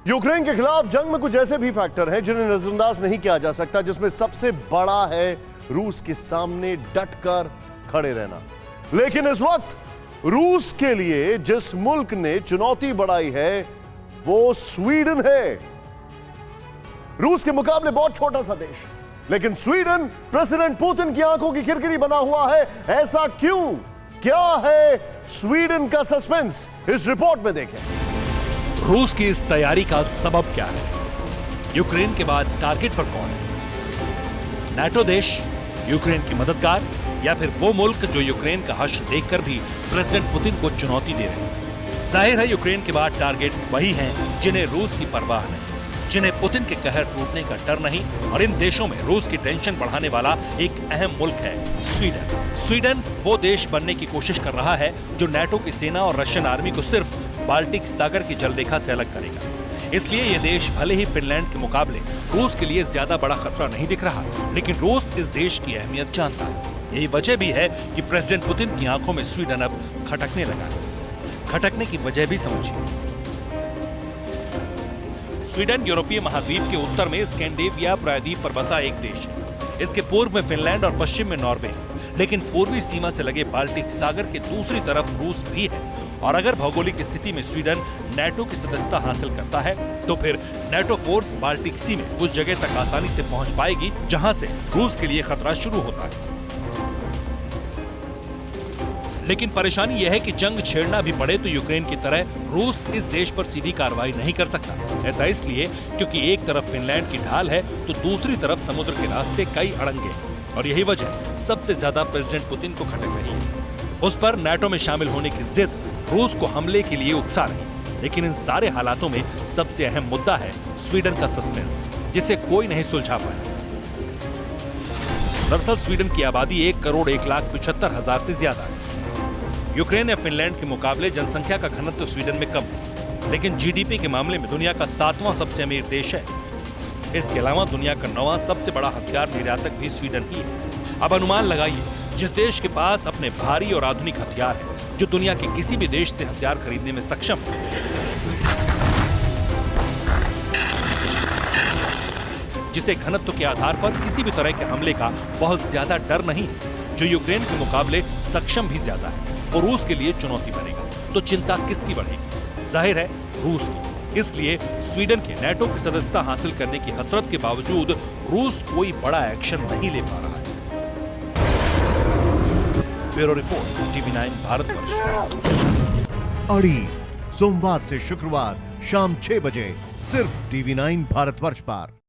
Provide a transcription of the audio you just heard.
Ukraine के खिलाफ जंग में कुछ ऐसे भी फैक्टर हैं जिन्हें नजरअंदाज नहीं किया जा सकता, जिसमें सबसे बड़ा है रूस के सामने डटकर खड़े रहना। लेकिन इस वक्त रूस के लिए जिस मुल्क ने चुनौती बढ़ाई है वो स्वीडन है। रूस के मुकाबले बहुत छोटा सा देश, लेकिन स्वीडन प्रेसिडेंट पुतिन की आंखों की खिरकिरी बना हुआ है। ऐसा क्यों? क्या है स्वीडन का सस्पेंस? इस रिपोर्ट में देखें। रूस की इस तैयारी का सबब क्या है? यूक्रेन के बाद टारगेट पर कौन है? नाटो देश, यूक्रेन की मददगार, या फिर वो मुल्क जो यूक्रेन का हश्र देखकर भी प्रेसिडेंट पुतिन को चुनौती दे रहे हैं? जाहिर है यूक्रेन के बाद टारगेट वही हैं जिन्हें रूस की परवाह नहीं, जिन्हें पुतिन के कहर टूटने का डर नहीं। और इन देशों में रूस की टेंशन बढ़ाने वाला एक अहम मुल्क है स्वीडन। स्वीडन वो देश बनने की कोशिश कर रहा है जो नाटो की सेना और रशियन आर्मी को सिर्फ बाल्टिक सागर की जलरेखा से अलग करेगा। इसलिए यह देश भले ही फिनलैंड के मुकाबले रूस के लिए ज्यादा बड़ा खतरा नहीं दिख रहा, लेकिन रूस इस देश की अहमियत जानता है। यही वजह भी है कि प्रेसिडेंट पुतिन की आंखों में स्वीडन अब खटकने लगा है। खटकने की वजह भी समझिए। स्वीडन यूरोपीय महाद्वीप के उत्तर में स्कैंडिनेविया प्रायद्वीप पर बसा एक देश है। इसके पूर्व में फिनलैंड और पश्चिम में नॉर्वे, लेकिन पूर्वी सीमा से लगे बाल्टिक सागर के दूसरी तरफ रूस भी है। और अगर भौगोलिक स्थिति में स्वीडन नाटो की सदस्यता हासिल करता है तो फिर नाटो फोर्स बाल्टिक सी में उस जगह तक आसानी से पहुंच पाएगी जहां से रूस के लिए खतरा शुरू होता है। लेकिन परेशानी यह है कि जंग छेड़ना भी पड़े तो यूक्रेन की तरह रूस इस देश पर सीधी कार्रवाई नहीं कर सकता। ऐसा इसलिए क्योंकि एक तरफ फिनलैंड की ढाल है तो दूसरी तरफ समुद्र के रास्ते कई अड़ंगे हैं। और यही वजह सबसे ज्यादा प्रेसिडेंट पुतिन को खटक रही है। उस पर नाटो में शामिल होने की जिद रूस को हमले के लिए उकसा रही। लेकिन इन सारे हालातों में सबसे अहम मुद्दा है स्वीडन का सस्पेंस, जिसे कोई नहीं सुलझा पाया। दरअसल स्वीडन की आबादी 1,01,75,000 से ज्यादा है। यूक्रेन या फिनलैंड के मुकाबले जनसंख्या का घनत्व स्वीडन में कम है, लेकिन जीडीपी के मामले में दुनिया का 7वां सबसे अमीर देश है। इसके अलावा दुनिया का 9वां सबसे बड़ा हथियार निर्यातक भी स्वीडन ही है। अब अनुमान लगाइए, जिस देश के पास अपने भारी और आधुनिक हथियार है, जो दुनिया के किसी भी देश से हथियार खरीदने में सक्षम है, जिसे घनत्व के आधार पर किसी भी तरह के हमले का बहुत ज्यादा डर नहीं, जो यूक्रेन के मुकाबले सक्षम भी ज्यादा है, वो रूस के लिए चुनौती बनेगा। तो चिंता किसकी बढ़ेगी? जाहिर है रूस की। इसलिए स्वीडन के नाटो की सदस्यता हासिल करने की हसरत के बावजूद रूस कोई बड़ा एक्शन नहीं ले पा रहा है। Bureau report, TV9 Bharatvarsh. अड़ी सोमवार से शुक्रवार शाम 6 बजे सिर्फ TV9 भारतवर्ष पर।